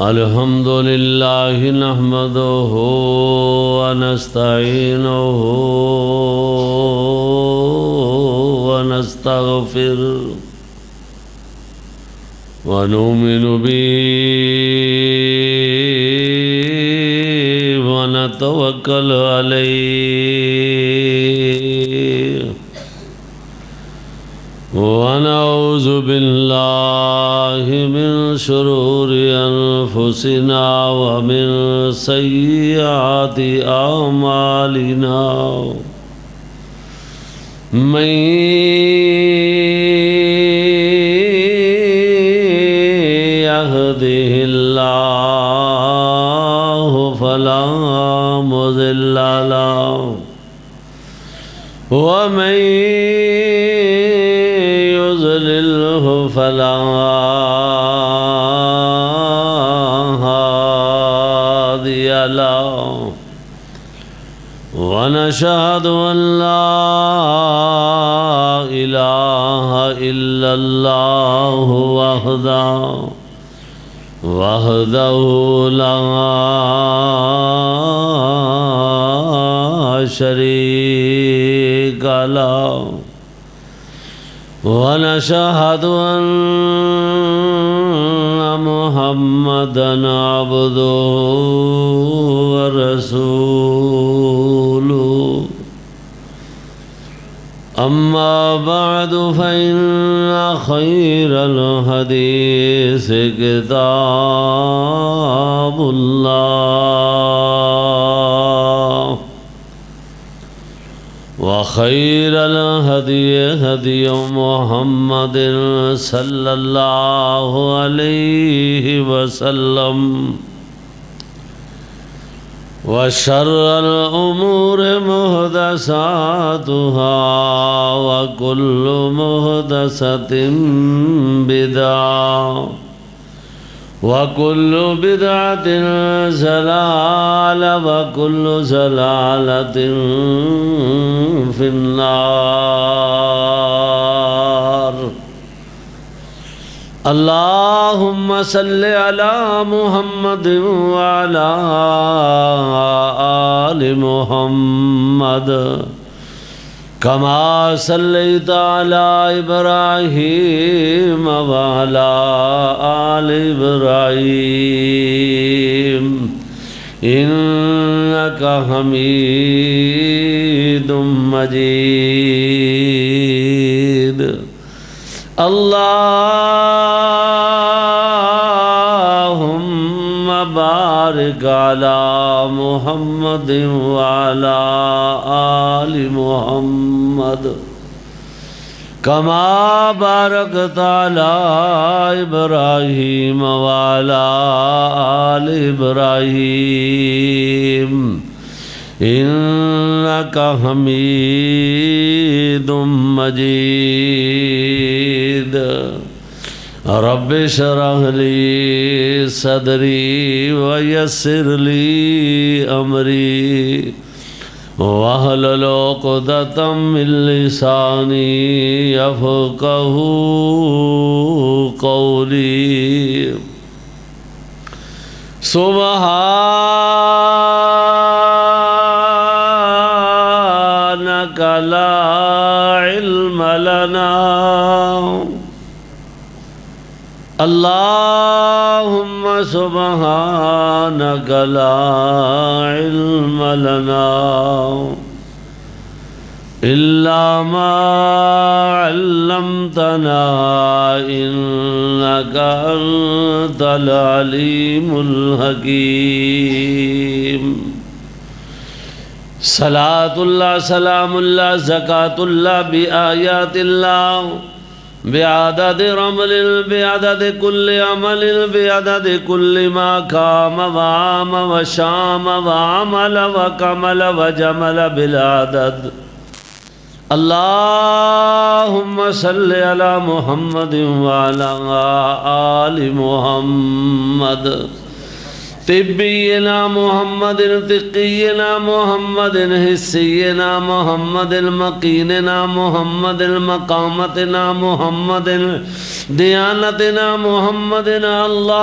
अल्हम्दुलिल्लाहि नहमदुहु व नस्तईनुहु व नस्तगफिरुहु व नुमिनु बिही व नतवक्कलु अलैहि वनऊज़ु बिल्लाहि मिन शुरूरि अनफुसिना व मिन सय्यिआति अअमालिना मन यहदिहिल्लाहु फला मुज़िल्ल लहु व मन फला हादिय लहु व नशहदु अल्ला इलाहा इल्लल्लाहु वहदहु ला शरीका लहु वनशहदु अन्ना मुहम्मदन अब्दुहु व रसूलुहु अम्मा बअदु फ़इन्ना खैरल हदीस किताबुल्लाह व खैरल हदी हदी मुहम्मदिन सल्लल्लाहु अलैहि वसल्लम व शर्रल उमूर मुहदसातुहा व कुल्लु मुहदसतिन बिदअह व कुल्लु बिदअतिन ज़लालह व कुल्लु ज़लालतिन फिन्नार। अल्लाहुम्मा सल्लि अला मुहम्मद व अला आलि मुहम्मद कमा सल्लैता अला इब्राहीम व अला आलि इब्राहीम इन्नका हमीदुम मजीद। अल्लाहुम्मा बारिक अला मुहम्मद व अला आलि मुहम्मद कमा बारकता अला इब्राहीम व अला आलि इब्राहीम इन्नका हमीदुम मजीद। रब्बि शरह ली सदरी व यस्सिर ली अमरी वहलुल उक़दतम मिन लिसानी यफ़क़हू क़ौली। सुब्हानका ला इल्म लना अल्लाहुम्मा सुब्हानका ला इल्म लना इल्ला मा अल्लमतना इन्नका अंतल अलीमुल हकीम। सलातुल्लाह सलामुल्लाह ज़कातुल्लाह बि आयातिल्लाह बिअदद रमलिल बिअदद कुल्लि अमलिल बिअदद कुल्लि मा काम व आम व शाम व अमल व कमल व जमल बिलअदद। अल्लाहुम्मा सल्लि अला मुहम्मद व अला आलि मुहम्मद तिब्बीना मुहम्मदिन तिक्कीना मुहम्मदिन हिस्सीना मुहम्मदिन मकीनना मुहम्मदिन मकामतना मुहम्मदिन दियानतना मुहम्मदिन अल्लाहुम्मा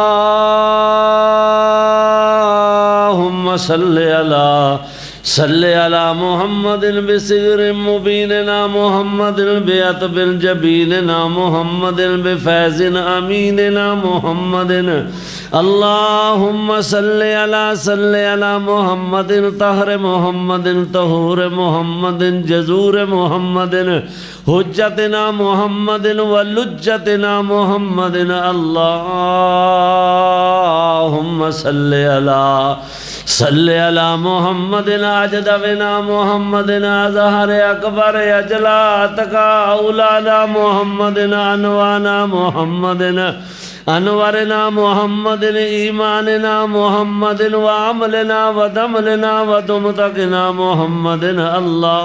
सल्ले अला मुहम्मदिन बिसिगर मुबीनना मुहम्मदिन बिअतबिल जबीनना मुहम्मदिन बिफैज़िन अमीनना मुहम्मदिन अल्लाहुम्मा सल्ले अला मुहम्मदिन तहर मुहम्मदिन तहूर मुहम्मदिन जजूर मुहम्मदिन हुज्जतना मुहम्मदिन वलुज्जतना मुहम्मदिन अल्लाहुम्मा सल्ले अला मुहम्मदिन अजदबिना मुहम्मदिन अज़हर अकबर अजला तका औलाना मुहम्मदिन अनवाना मुहम्मदिन अनवरना मुहम्मदिन ईमानना मुहम्मदिन व अमलना व दमलना व दुमतकना मुहम्मदिन अल्लाहुम्मा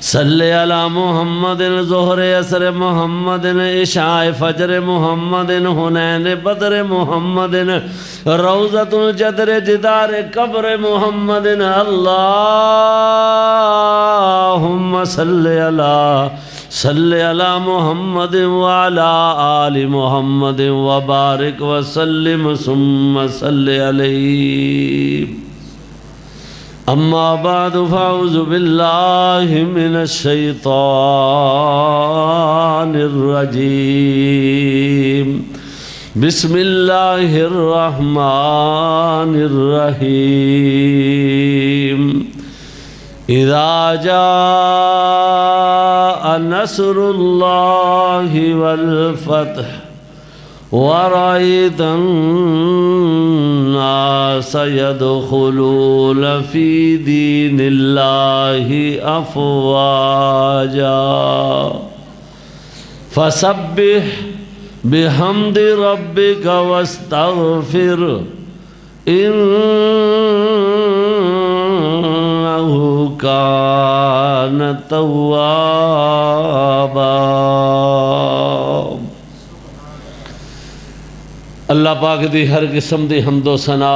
सल्ले अला मुहम्मदिन ज़ुहर असर मुहम्मदिन इशाए फजर मुहम्मदिन हुनैन बदर मुहम्मदिन रौज़तुल जदर जिदार कब्र मुहम्मदिन अल्लाहुम्मा सल्ले अला मुहम्मदिन व अला आलि मुहम्मदिन व बारिक व सल्लिम सुम्मा सल्ले अलैहि। अम्मा बाद फ़अऊज़ु बिल्लाहि मिनश शैतानिर रजीम। बिस्मिल्लाहिर रहमानिर रहीम। इज़ा जाअ नस्रुल्लाहि वल फ़त्ह वरअयतन नास यदखुलून फ़ी दीनिल्लाहि अफ़वाजा फसब्बिह बिहम्दि रब्बिका वस्तग़फिर इन्नहु कान तव्वाबा। अल्लाह पाक दी हर किस्म दी हमदो सना,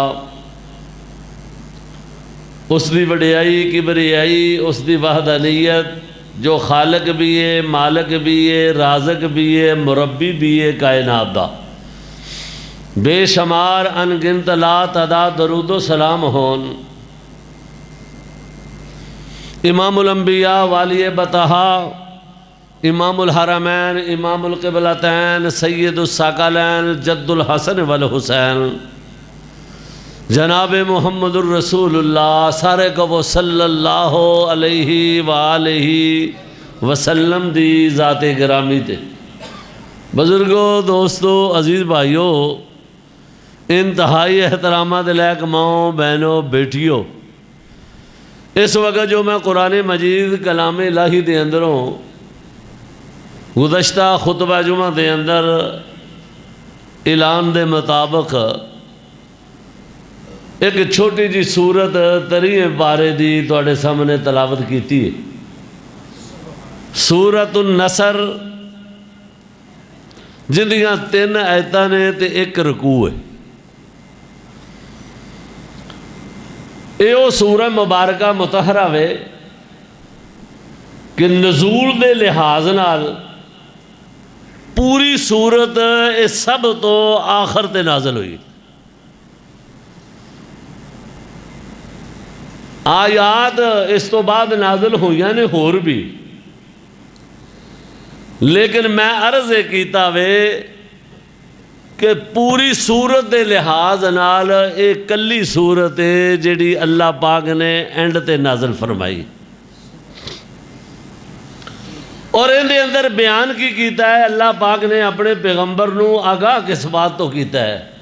उसकी वडियाई किबरियाई, उसकी वहदानियत जो खालक भी है, मालक भी है, राज़क भी है, मुरब्बी भी है कायनात दा। बेशुमार अनगिनत ला तादाद दरूदो सलाम होन इमामुल अंबिया वाली बतहा इमामुल हरमैन इमामुल क़िबलतैन सय्यदुस साक़लैन जद्दुल हसन वल हुसैन जनाब मुहम्मदुर रसूलुल्लाह सारे को वो सल्लल्लाहु अलैहि वालैहि वसल्लम दी ज़ाते गिरामी थे। बुजुर्गो, दोस्तों, अजीज़ भाइयों, इंतहाई एहतरामात लायक माओ, बहनों, बेटियों, इस वक्त जो मैं कुरान मजीद कलाम इलाही दे अंदरों गुज़श्ता खुतबा जुमा दे अंदर ऐलान दे मुताबिक एक छोटी जी सूरत 3 बारे दी तुहाडे सामने तलावत की है। सूरतुन नसर जिंदियां 3 आयतां ने ते 1 रकू है। यो सूरह मुबारका मुतहरा वे कि नज़ूल दे लिहाज नाल पूरी सूरत इस सब तो आखिर ते नाज़िल हुई। आयात इस तो बाद नाज़िल हुई ने होर भी, लेकिन मैं अर्ज़ किया वे कि पूरी सूरत के लिहाज नाल एक कली सूरत है जिहड़ी अल्लाह पाक ने एंड ते नाज़िल फरमाई। और इहदे अंदर बयान की कीता है, अल्लाह पाक ने अपने पैगंबर नूं आगाह किस बात तो कीता है।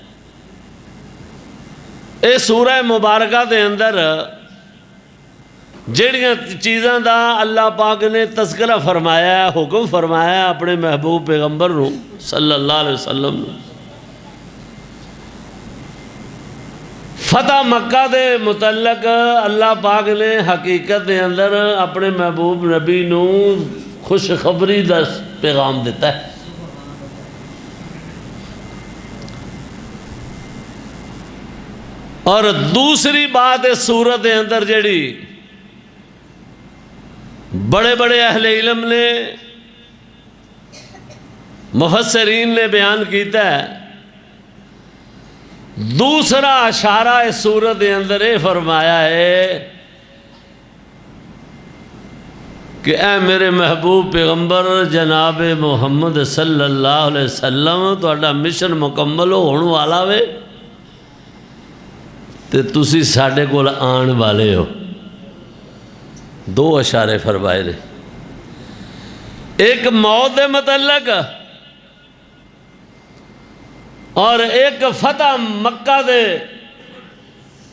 इस सूरह मुबारका दे अंदर जिहड़ियां चीज़ां दा अल्लाह पाक ने तज़किरा फरमाया है, हुक्म फरमाया है अपने महबूब पैगंबर नूं सल्लल्लाहु अलैहि वसल्लम नूं। फतह मक्का दे मुतल्लक अल्लाह पाक ने हकीकत के अंदर अपने महबूब नबी नूं खुशखबरी दा पैगाम दिता है। और दूसरी बात इस सूरत के अंदर जड़ी बड़े बड़े अहले इल्म ने मुफस्सिरीन ने बयान किया है, दूसरा इशारा इस सूरत के अंदर ये फरमाया है कि ऐ मेरे महबूब पैगंबर जनाब मुहम्मद सल्लल्लाहु अलैहि वसल्लम तुहाडा मिशन मुकम्मल होने वाला वे ते तुसी साडे कोल आने वाले हो। दो इशारे फरमाए ने, एक मौत के मतलब और एक फतह मक्का दे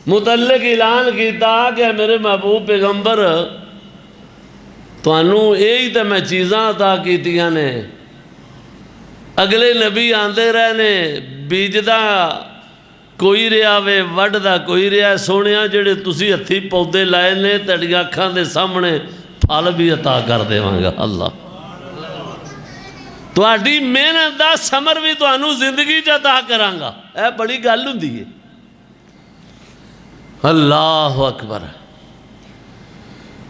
मुतल्लिक ऐलान किया कि मेरे महबूब पैगंबर तुहानू यही तो मैं चीज़ां अता कीतियां ने। अगले नबी आते रहे ने, बीजदा कोई रहा वे, वढ़दा कोई रहा। सोने जेड़े तुसी हथी पौधे लाए ने तुहाडियां अखां दे सामने फल भी अता कर देवांगा। अल्लाह तुहाडी मेहनत दा समर भी तुहानू जिंदगी च अता करांगा। यह बड़ी गल हुंदी है। अल्लाह अकबर।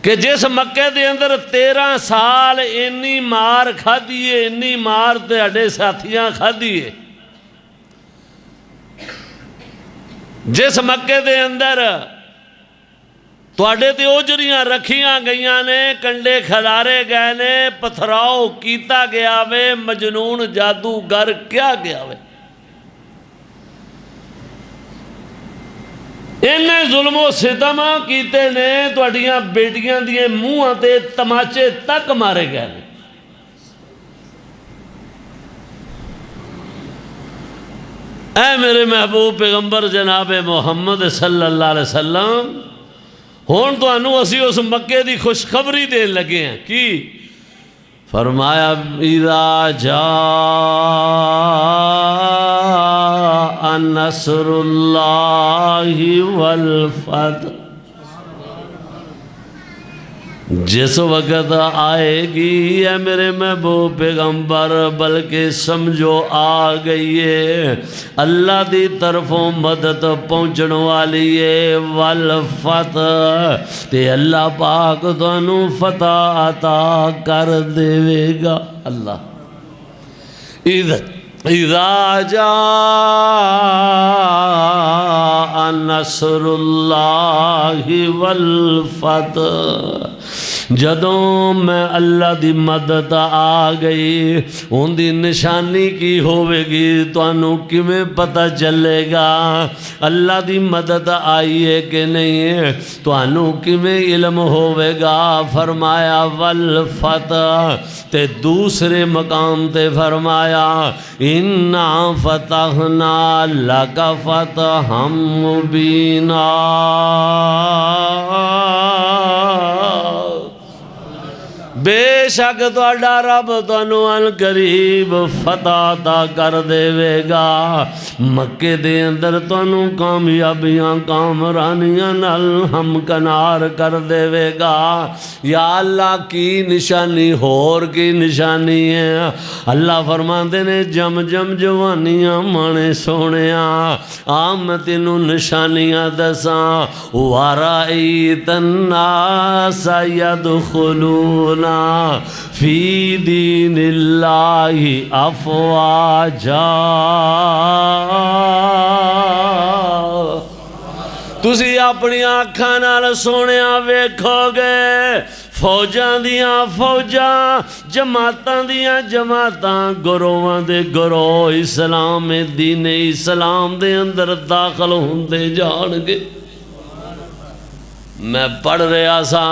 कि जिस मक्के दे अंदर 13 साल इन्नी मार खाधी है, इन्नी मार तुहाडे साथियां खाधी है। जिस मक्के दे अंदर तुहाडे ते ओजरियां रखियां गईयां ने, कंडे खिलारे गए ने, पथराव किया गया वे, मजनून जादूगर क्या गया वे। इन्हें जुल्मो सितम कीते ने, तुहाडियां बेटियां दिए मूहां ते तमाचे तक मारे गए ने। ऐ मेरे महबूब पैगंबर जनाब मुहम्मद सल्लल्लाहु अलैहि वसल्लम हुण तुहानू असी उस मक्के की खुशखबरी देन लगे हैं कि फरमाया इज़ा जाअ नस्रुल्लाहि वल फतह, जिस वक़्त आएगी है मेरे महबूब पैगंबर, बल्कि समझो आ गई है अल्लाह की तरफों मदद पहुँचने वाली है। वल फतह ते अल्लाह पाक तुहानू फतह अता कर देवेगा। अल्लाह इज़ा जाअ नस्रुल्लाहि वल फतह, जदों मैं अल्लाह की मदद आ गई उनकी निशानी की होवेगी, तुहानू किवें पता चलेगा अल्लाह की मदद आई है कि नहीं है, तुहानू किवें इल्म होवेगा। फरमाया वल फतह ते दूसरे मकाम ते फरमाया इन्ना फतहना लका फतहम मुबीना, बेशक तुहाडा रब तुहानू अनकरीब फतह अता कर देवेगा। मक्के दे अंदर तुहानू कामयाबियां कामरानियां नाल हमकनार कर देवेगा। या अल्लाह की निशानी होर की निशानी है। अल्लाह फरमाते ने जम जम जवानियां माने सोने आ मैं तेनू निशानियां दसा। वाराई तन्नास यदखुलूना फी दीनिल्लाहि अफवाजा, तुसी अपनी आँखां नाल सोनिया वेखोगे फौजां दियां फौजां, जमातां दियां जमातां, गुरोवां दे गुरोह इस्लाम दीन इस्लाम दे अंदर दाखल होंदे जाणगे। मैं पढ़ रहा सा,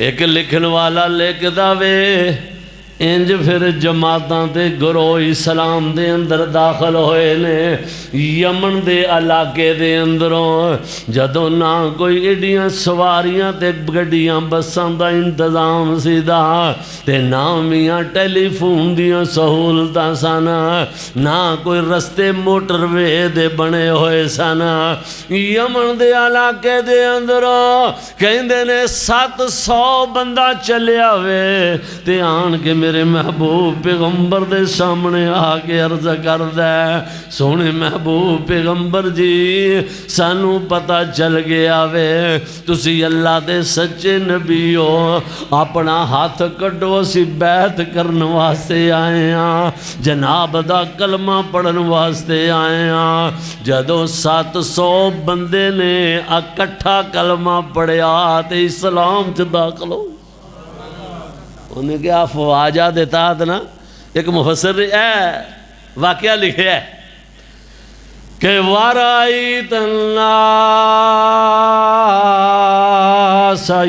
एक लिखन वाला लिखदा वे इंज फिर जमातां ते गुरोह इस्लाम दे अंदर दाखल होए ने। यमन दे इलाके दे अंदरों जदों ना कोई एडियां सवारियां ते गड्डियां बसां दा इंतजाम सीधा ते ना मियाँ टेलीफोन दियां सहूलतां सन, ना कोई रस्ते मोटरवे दे बने होए सन। यमन दे इलाके दे अंदरों कहंदे ने 700 बंदा चलिया वे ते आन के मेरे मेरे महबूब पैगंबर दे सामने आके अर्ज करदा है, सोने महबूब पैगंबर जी सानू पता चल गया वे तुसी अल्लाह दे सच्चे नबी हो, अपना हाथ कड्डो असी बैत करन वास्ते आए हाँ, जनाब दा कलमा पढ़न वास्ते आए हाँ। जदों 700 बंदे ने इकट्ठा कलमा पढ़िया तो इस्लाम च दाखिल हो। उन्हें क्या अफवाजा देता ना, एक मुफस्सिर है वाकया लिखे है कि वराइतना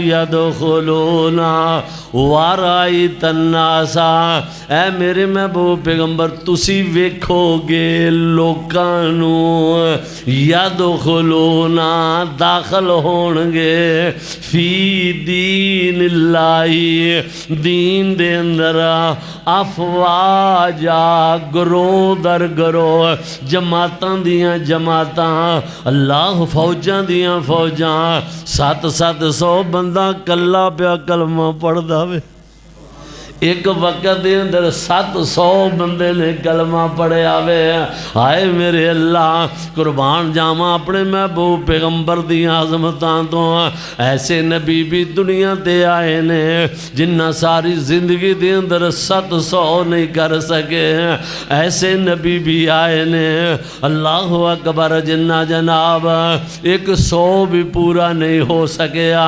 यदखुलूना वराइतन्नासा, ऐ मेरे महबूब पैगंबर तुसी वेखोगे लोकां नूं यदखुलूना दाखिल होणगे फी दीनिल्लाही दीन दे अंदर अफवाजा गरो दर गरो, जमातां दियां जमातां, अल्लाह फौजां दियां फौजां। 700 बंदा कल्ला पिया कलमा पढ़दा वे, एक वक्त के अंदर 700 बंदे ने कलमा पढ़िया वे। हाय मेरे अल्लाह कुर्बान जावा अपने महबूब पैगंबर दी आज़मतां तो। ऐसे नबी भी दुनिया ते आए ने जिन्ना सारी जिंदगी के अंदर 700 नहीं कर सके, ऐसे नबी भी आए ने अल्लाह अकबर जिन्ना जनाब 100 भी पूरा नहीं हो सकिया।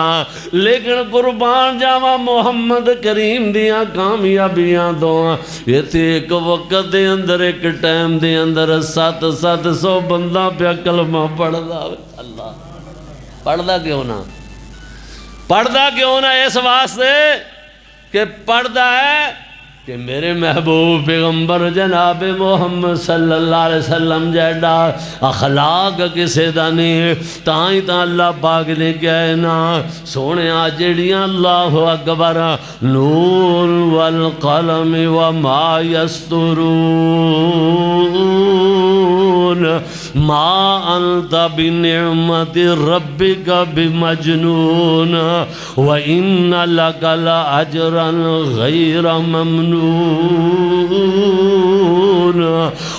लेकिन कुर्बान जावा मुहम्मद करीम दियां कामयाबियां दो, इत्थे एक वक्त दे अंदर एक टाइम दे अंदर 700 बंदा पिया कलमा पढ़दा। अल्लाह पढ़दा क्यों ना, पढ़दा क्यों ना? इस वास्ते कि पढ़दा है कि मेरे महबूब पैगंबर जनाब मोहम्मद सल्लल्लाहु अलैहि वसल्लम जैडा अखलाक किसे दा नहीं, तां ही तां अल्लाह पाक ने कहे ना सोने जेड़ियां अल्लाह अकबर नूर वल कलम व मा यस्तुरून मा अंता बिनिअमति रब्बिका बिमजनून व इन्ना लका लअजरन गैर ममनून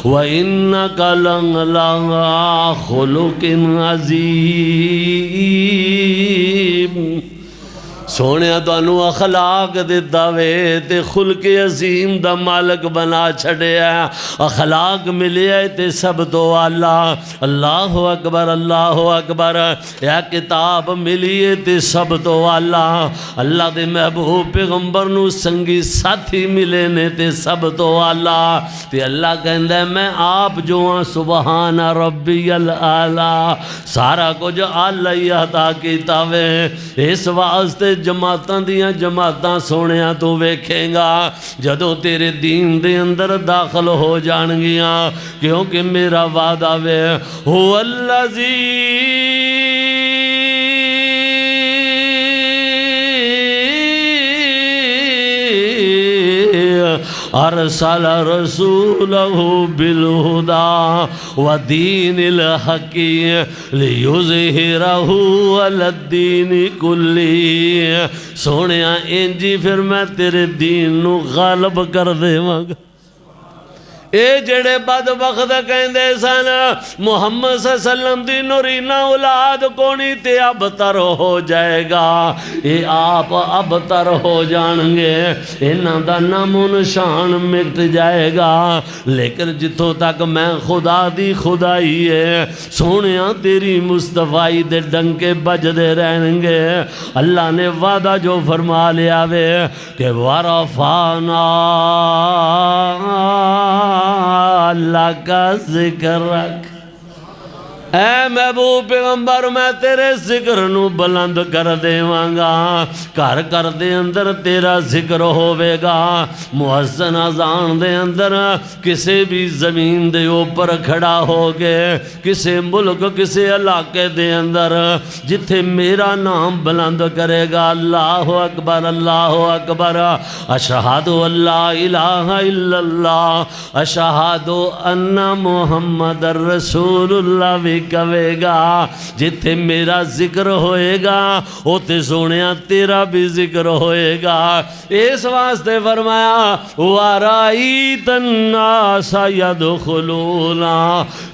व इन्नका लअला खुलुकिन अज़ीम। सोने तुहानू अखलाक दिता वे ते खुलके अजीम दा मालक बना छड़िया। अखलाक मिले ते सब तो आला। अल्लाह अकबर अल्लाह अकबर। यह किताब मिली है ते सब तो आला। अल्लाह दे महबूब पैगंबर नू संगी साथी मिले ने ते सब तो आला। ते अल्लाह कहंदा मैं आप जो हाँ सुबहान रब्बियल आला, सारा कुछ आला ही अता कीता वे। इस वास्ते जमातां दियां जमातां सोनिया तू वेखेगा जदों तेरे दीन दे अंदर दाखिल हो जाणगियां, क्योंकि मेरा वादा वे हो अल्लाजी अरसल रसूलहु बिलहुदा व दीनिल हक़ी लियुज़हिरहु अलद्दीनि कुल्ली। सोनिया इंजी फिर मैं तेरे दीन नू गालिब कर देवांगा। ये जेड़े बदबख्त कहते सन मुहम्मद सल्लम दी नूरीना औलाद कोनी ते अबतर हो जाएगा, ये आप अबतर हो जाएंगे, इन्हां दा नामो निशान मिट जाएगा। लेकिन जिथों तक मैं खुदा दी खुदाई है सोनिया तेरी मुस्तफाई दे डंके बजदे रहेंगे। अल्लाह ने वादा जो फरमा लिया वे कि वरफाना अल्लाह का जिक्र रख। ऐ महबूब पैगंबर मैं तेरे जिक्र नू बुलंद कर देवांगा। घर घर दे अंदर तेरा जिक्र होवेगा। मुअज्जिन अज़ान दे अंदर किसी भी ज़मीन दे ऊपर खड़ा हो गए, किसी मुल्क किसी इलाके दे अंदर जिथे मेरा नाम बुलंद करेगा अल्लाह अकबर अल्लाह अकबर अशहदु अल्ला इलाहा इल्लल्लाह अशहदु अन्ना मुहम्मदर रसूलुल्लाह कवेगा। जिथे मेरा जिक्र होएगा उत्थे सोहणिया तेरा भी जिक्र होएगा। इस वास्ते फरमाया वराईत अन्नास यदखुलूना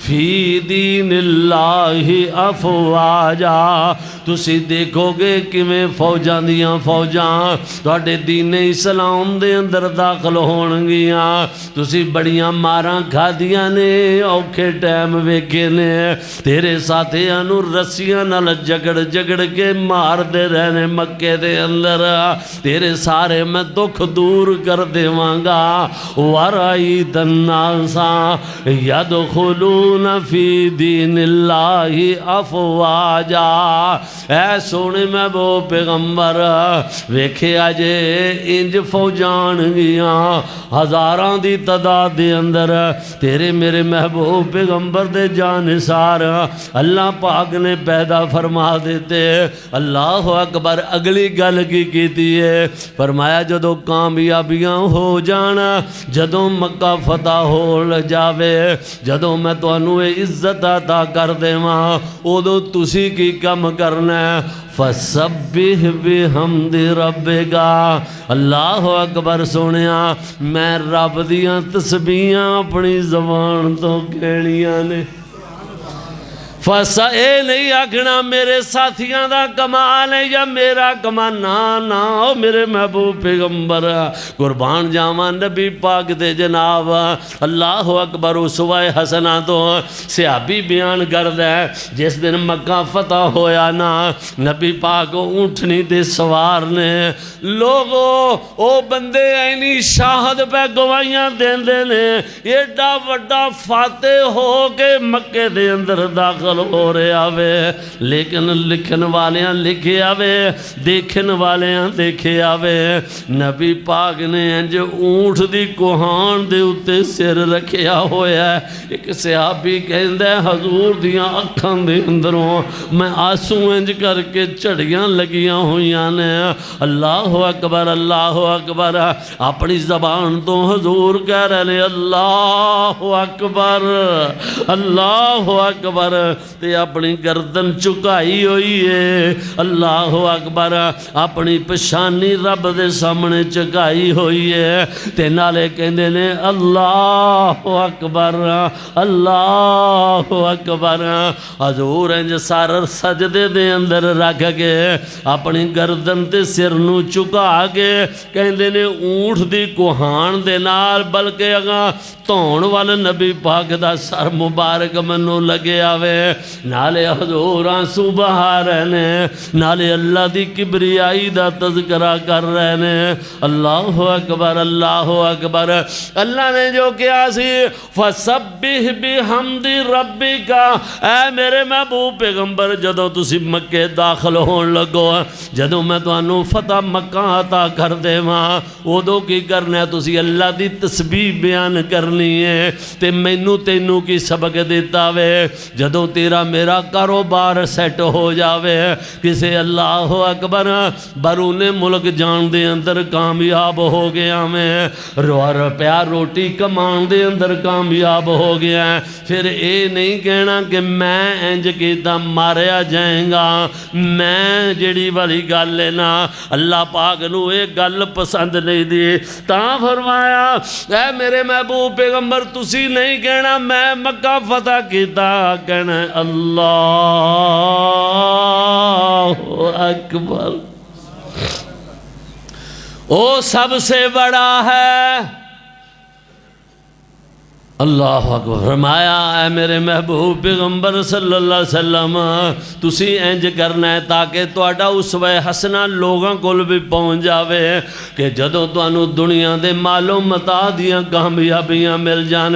फी दीनिल्लाहि अफवाजा। तुसी देखोगे किवें फौजां दियां फौजां तुहाडे दीन इस्लाम दे अंदर दाखल होणगियां। तुसी बड़ियां मारां खादियां ने, औखे टाइम वेखे ने, तेरे साथियां नूं रस्सियां नाल जगड़ जगड़ के मारदे रहने मक्के दे अंदर। तेरे सारे मैं दुख दूर कर देवांगा। वराईत अन्नासा यदखुलूना फी दीनिल्लाहि अफवाजा। ऐ सोने महबूब पैगंबर वेखिया जे इंज फौजानगियां हज़ारां दी तादाद दे अंदर तेरे मेरे महबूब पैगंबर दे जानिसार अल्लाह पाक ने पैदा फरमा देते। अल्लाह अकबर। अगली गल की कीती है, फरमाया जदों कामयाबियां हो जाना, जदों मक्का फतह हो जावे, जदों मैं तुहानू इज्जत अता कर देवां, उदों तुसी की कम करना है, फसब्बिह बिहम्दि रब्बिका। अल्लाह अकबर। सोनिया मैं रब दियां तस्बीहां अपनी ज़बान तो कहणियां ने। फसा ये नहीं आखना मेरे साथियों का कमाल है या मेरा कमाल, ना ना ओ मेरे महबूब पैगंबर कुर्बान जावा नबी पाक दे जनाब। अल्लाह अकबर। उसवाए हसना तो सिहाबी बयान करदा है जिस दिन मक्का फतह होया ना, नबी पाक ऊँटनी दे सवार ने, लोगो ओ बंदे ऐनी शाहद पे गवाहियां देंदे ने, एडा वड्डा फातेह हो के मक्के दे अंदर दाखिल हो रहा वे, लेकिन लिखन वालियां लिखे आवे, देखन वालियां देखे आवे। नबी पाक ने इंज ऊँट दी कोहान दे उत्ते सिर रखिया होया। एक सहाबी कहंदा हजूर दियां अखां दे अंदरों मैं आंसू इंज करके झड़ियां लगियां होइयां ने। अल्लाह अकबर अल्लाह अकबर। अपनी जबान तो हजूर कह रहे अल्लाह अकबर अल्लाह अकबर, ते अपनी गर्दन झुकाई हुई है। अल्लाह अकबर। अपनी पछानी रब दे सामने झुकाई हुई है, ते नाले कहंदे ने अल्लाह अकबर अल्लाह अकबर। हजूर इंज सर सजदे दे अंदर रख के अपनी गर्दन ते सिर नूं झुका के कहंदे ने ऊँट दी कुहान दे नाल, बल्कि अगां धौण वाल नबी पाक दा सर मुबारक मैनू लगे आवे। नाले हजूर आंसू बहा रहे ने, नाले अल्लाह दी किबरियाई दा तज़करा कर रहे ने। अल्लाह अकबर अल्लाह अकबर। अल्लाह ने जो कहा सी फसब्बिह बिहम्दि रब्बिका, ऐ मेरे महबूब पैगंबर जदों तुसी मक्के दाखिल होण लगो, जदों मैं तुहानू फतह मक्का अता कर देवां, उदों की करना है, तुसी अल्लाह दी तस्बीह बयान करनी है। ते मैनू तैनू की सबक दिता वे, जदों तेरा मेरा कारोबार सेट हो जावे, किसे अल्लाह अकबर बरूने मुल्क जान दे अंदर कामयाब हो गया, मैं रुपया रोटी कमान दे अंदर कामयाब हो गया, फिर ये नहीं कहना कि मैं इंज किदा मारिया जाएगा। मैं जिहड़ी वाली गल है ना, अल्लाह पाक नू ये गल पसंद नहीं दी, तां फरमाया ऐ मेरे महबूब पैगंबर तुसी नहीं कहना मैं मक्का फतह कीता, कहना अल्लाहु अकबर। ओ सबसे बड़ा है। अल्लाह अकबर। फरमाया है मेरे महबूब पैगंबर सल्लल्लाहु अलैहि वसल्लम तुसी इंज करना है ताकि तुहाडा उसवा हसना लोगों को भी पहुँच जावे कि जदों तुहानू दुनिया दे मालो मता दियां कामयाबियां मिल जान,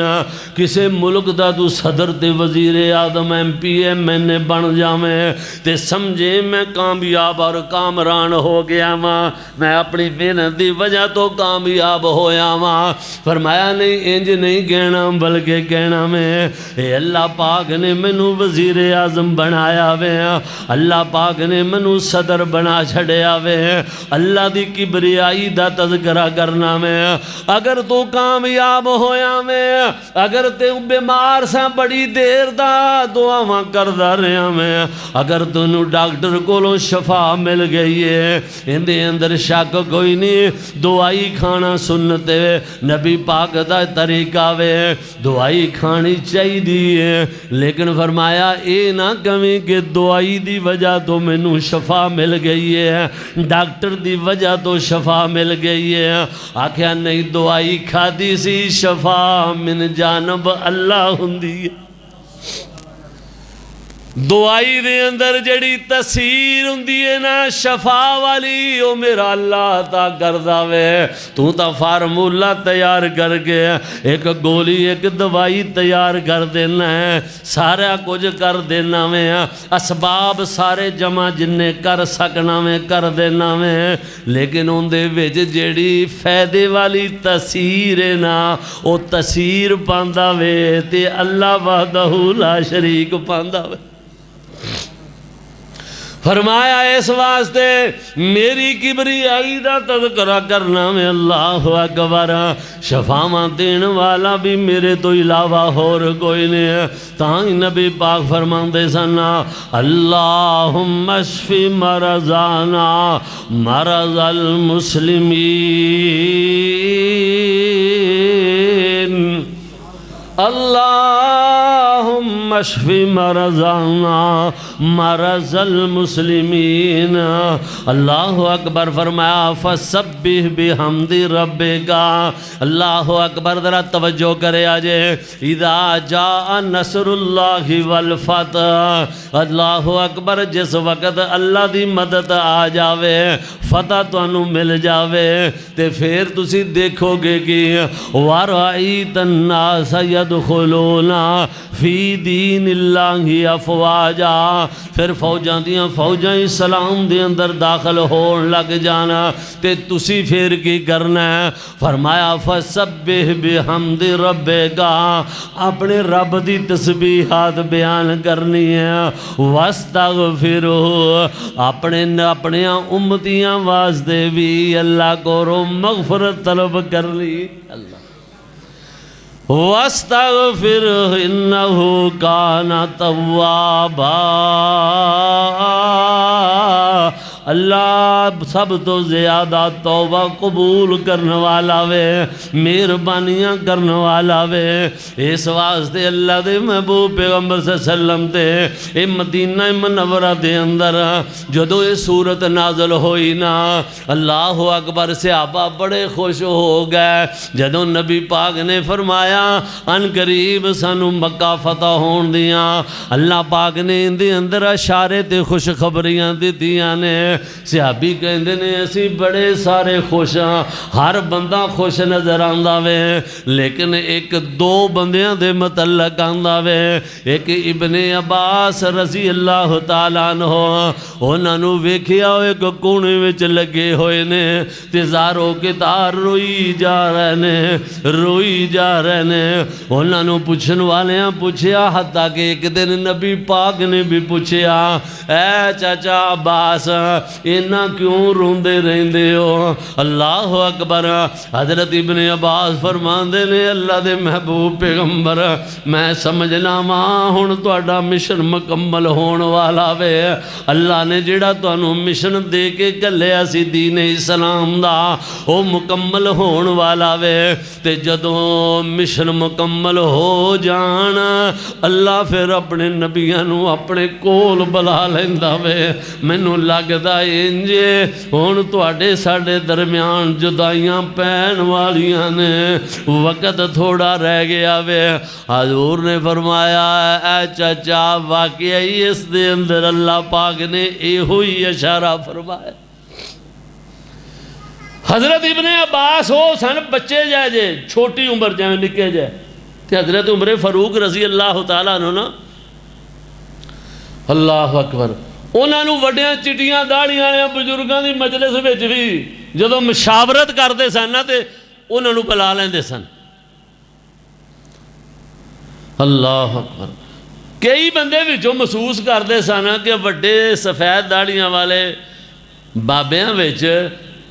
किसी मुल्क दा तू सदर ते वजीर आदम MPMN बन जावे ते समझे मैं कामयाब और कामरान हो गया वां, मैं अपनी मेहनत की वजह तो कामयाब होया वां। फरमाया नहीं इंज नहीं कहना बल्कि कहना मैं अल्लाह पाक ने मैनू वज़ीर आज़म बनाया वे, अल्लाह पाक ने मैनू सदर बना छड़िया वे। अल्लाह दी किबरियाई दा तज़करा करना मैं। अगर तू कामयाब होया मैं, अगर तू बीमार सा बड़ी देर दा दुआवां करदा रहा मैं, अगर तैनू डॉक्टर कोलों शफा मिल गई है, इहदे अंदर शक कोई नहीं। दवाई खाना सुन्नत है, नबी पाक दा तरीका वे, दवाई खानी चाहिए। लेकिन फरमाया ये ना कहीं कि दवाई दी वजह तो मैनू शफा मिल गई है, डॉक्टर दी वजह तो शफा मिल गई है। आख्या नहीं, दवाई खादी सी, शफा मिन जानब अल्लाह हुंदी है। दवाई दे अंदर जड़ी तसीर हुंदी है ना शफा वाली, वो मेरा अल्लाह ता करदा वे। तू तो फार्मूला तैयार करके एक गोली एक दवाई तैयार कर देना है, सारा कुछ कर देना वे, असबाब सारे जमा जिन्ने कर सकना वे कर देना वे। लेकिन उनदे विच जेड़ी फायदे वाली तसीर है ना, वो तसीर पांदा वे ते अल्लाह वहदहू ला शरीक पांदा वे। फरमाया इस वास्ते मेरी किबरियाई दा तज़करा करना में अल्लाह अकबर। शफावां देन वाला भी मेरे तो इलावा होर कोई नहीं है। तां नबी पाक फरमांदे सन, अल्लाहुम्मा शफी मरज़ाना मरज़ल मुस्लिमीन, अल्लाहुम्मा शफी मरज़ाना मरज़ल मुस्लिमीन। अल्लाहु अकबर। फरमाया फसब्बिह बिहम्दि रब्बिका। अल्लाहु अकबर। ज़रा तवज्जो करे आजे। इज़ा जा नसरुल्लाहि वल फतह। अल्लाहु अकबर। जिस वक़्त अल्लाह दी मदद आ जावे, फतह तुहानू मिल जावे, ते फिर तुसी देखोगे कि वराईत अन्नास यदखुलूना फी दीनिल्लाहि अफ़वाजा। फिर फौजां दियां फौजां इस्लाम दे अंदर दाखिल होण लग जाना, ते तुसी फिर की करना है? फरमाया फसब्बिह बिहम्दि रब्बिका। अपने रब दी तस्बीहात बयान करनी है। वस्तगफिरु। अपने उम्मतियां वास्ते भी अल्लाह को मगफरत तलब करनी। अल्लाह वस्तगफिर इन्नहु काना तव्वाबा। अल्लाह सब तो ज़्यादा तौबा कबूल करने वाला वे, मेहरबानियाँ करने वाला वे। इस वास्ते अल्लाह दे महबूब पैगंबर सल्लम ते ए मदीना मुनव्वरा दे अंदर जदों ये सूरत नाजल होई ना, अल्लाह अकबर। सहाबा बड़े खुश हो गए जदों नबी पाक ने फरमाया अन करीब सानू मक्का फतह होण दियां। अल्लाह पाक ने इहदे अंदर इशारे ते खुशखबरियां दित्तियां ने। सहाबी कहते ने असी बड़े सारे खुश हाँ, हर बंदा खुश नज़र आंदा वे, लेकिन एक दो बंदियां दे मतलक आंदा वे। एक इब्ने अब्बास रज़ी अल्लाह तआला अन्हु, उन्हां नूं वेखिया एक कोने विच लगे होए ने ते ज़ारो के तार रोई जा रहे ने, रोई जा रहे ने। उन्हां नूं पुछण वालियां पुछया, हत्ता कि एक दिन नबी पाक ने भी पुछया, ऐ चाचा अब्बास इन्ना क्यों रोंदे रहंदे हो? अल्लाह अकबर। हज़रत इब्ने अब्बास फरमांदे ने, अल्लाह दे महबूब पैगंबर, मैं समझना वा हुण तुहाडा मिशन मुकम्मल होण वाला वे। अल्लाह ने जिहड़ा तुहानू मिशन दे के घल्लिया सी दीन इस्लाम दा, वो मुकम्मल होण वाला वे। ते जदों मिशन मुकम्मल हो जाण, अल्लाह फिर अपने नबियां नू अपने कोल बुला लैंदा वे। मैनू लगदा इंजे हुण तुहाडे साडे दरम्यान जुदाइयां पैण वालियां ने, वक़्त थोड़ा रह गया वे। हजूर ने फरमाया, ऐ चाचा वाकई इस दे अंदर अल्लाह पाक ने इहो ही इशारा फरमाया। हज़रत इब्ने अब्बास हो सन बच्चे जाए जे, छोटी उम्र जाए निके जाए, ते हज़रत उमर फारूक रज़ी अल्लाह तआला अन्हु ना, अल्लाह अकबर, उन्होंने वड्डियां चिट्टियां दाड़ियां वाले बजुर्गों की मजलिस में भी जो मशावरत करते सन ना, तो उन्होंने बुला लेंदे सन। अल्लाह अकबर। कई बंदे विचों महसूस करते सन कि वड्डे सफ़ैद दाड़ियां वाले बाबियां विच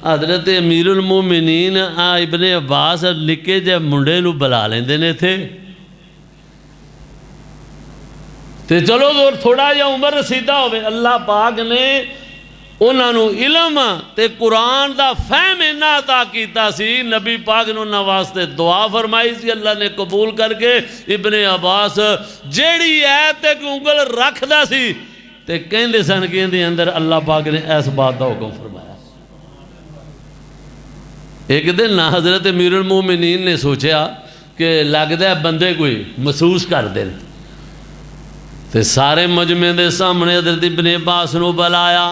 हज़रत अमीरुल मोमिनीन इब्ने अब्बास निक्के जे मुंडे नूं बुला लेंदे ने इत्थे ते चलो थोड़ा जिहा उम्र रसीदा होवे। अल्लाह पाक ने उन्होंने इलम ते कुरान दा फहम इन्ना अता कीता सी। नबी पाक ने उन्होंने वास्ते दुआ फरमाई सी, अल्लाह ने कबूल करके इब्ने अब्बास जेड़ी ऐत ते उंगल रखदा सी ते कहंदे सन कि इहदे अंदर अल्लाह पाक ने इस बात का हुक्म फरमाया। एक दिन ना हज़रत अमीरुल मोमिनीन ने सोचा कि लगता है बंदे कोई महसूस करते हैं तो सारे मजमे के सामने हज़रत इब्ने अब्बास नूं बुलाया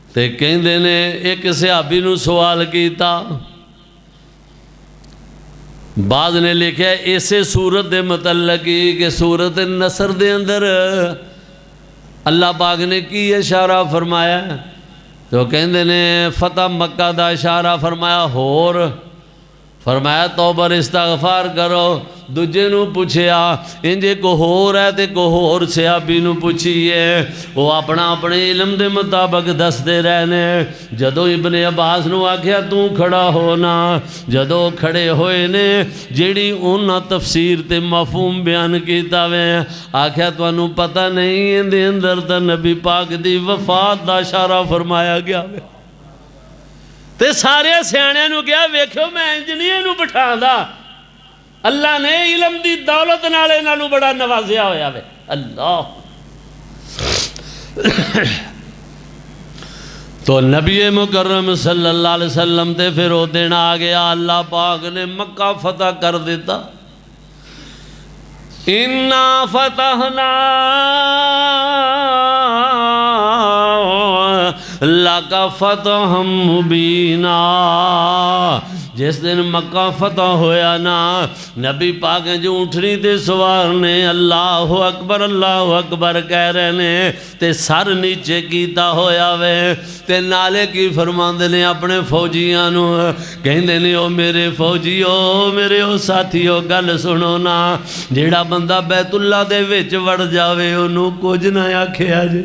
ते कहंदे ने एक सहाबी नूं सवाल किया। बाद ने लिखा इसे सूरत के मतलब कि सूरत नसर दे अंदर अल्लाह पाक ने की इशारा फरमाया तो कहंदे ने फतह मक्का का इशारा फरमाया। होर फरमाया तौबर इस्तगफार करो। दूजे नूं पुछया इंजे को होर है तो को होर सहाबी नूं पुछीए वो अपना अपने इलम के मुताबक दसते रहने। जदों इब्ने अब्बास नूं आख्या तू खड़ा हो ना, जदों खड़े होए ने जिहड़ी उन्हां तफसीर ते मफहूम बयान कीता वे आख्या तुहानूं पता नहीं इहदे अंदर तां नबी पाक दी वफात दा इशारा फरमाया गया वे। ते सारे सियाणियां नूं कहा वेखियो मैं इंज नहीं इहनूं बिठांदा, अल्लाह ने इलम दी दौलत नाल इन्हां नूं बड़ा नवाजिया होया वे। अल्लाह तो नबी मुकर्रम सल्लल्लाहु अलैहि वसल्लम ते फिर वो दिन आ गया। अल्लाह पाक ने मक्का फतह कर दिता। इन्ना फतहना लका फतहम मुबीना। जिस दिन मक्का फतह होया ना नबी पाक जो ऊँटनी ते सवार ने अल्लाह अकबर कह रहे ने ते सर नीचे कीता होया वे ते नाले की फरमांदे ने अपने फौजियां नूं कहंदे ने ओ मेरे फौजियो मेरे ओ साथियो गल सुनो ना, जेड़ा बंदा बैतुल्ला दे विच वड़ जावे ओनू कुछ ना आखिया जे।